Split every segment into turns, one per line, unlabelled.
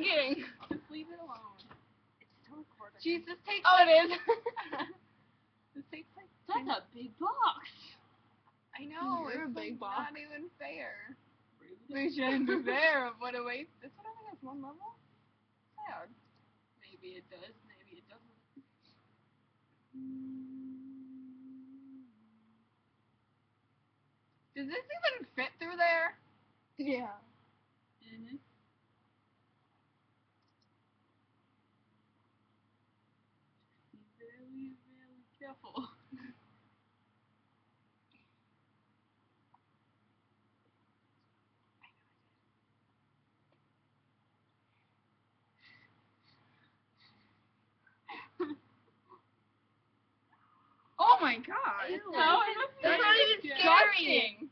kidding.
Just leave it alone.
It's still recording.
Jeez, this takes.
Oh, it is. This takes like.
That's a big box.
I know.
You're
It's
a big
like
box.
not even fair.
Rude.
We shouldn't be fair of what awaits. This one only has one level? Sad.
Maybe it does, maybe it doesn't.
Does this even fit through there?
Yeah.
Mm-hmm. Be very, very careful.
Oh my god!
Ew.
No,
That's not even
disgusting.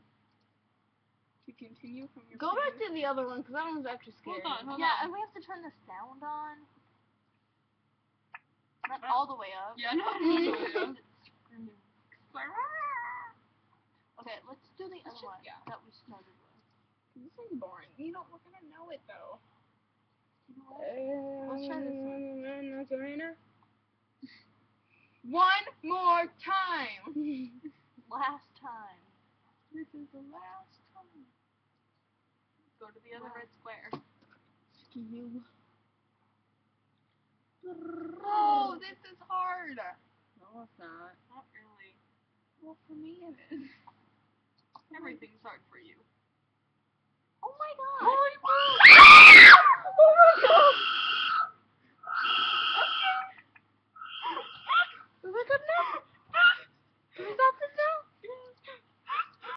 To continue from your
Go back
previous-
to the other one, because that one's actually scary.
Hold Yeah, on. and we have to turn the sound on. Not all the way up.
Yeah, no.
Okay, let's do the other one
yeah.
that we started with.
This is boring. We're gonna know it though.
You know what? Let's try this one.
One more time!
Last time.
This is the last time.
Go to the other red square.
You.
Oh, this is hard!
No, it's not. Not really.
Well, for me it is.
Everything's hard for you. Oh my god!
Holy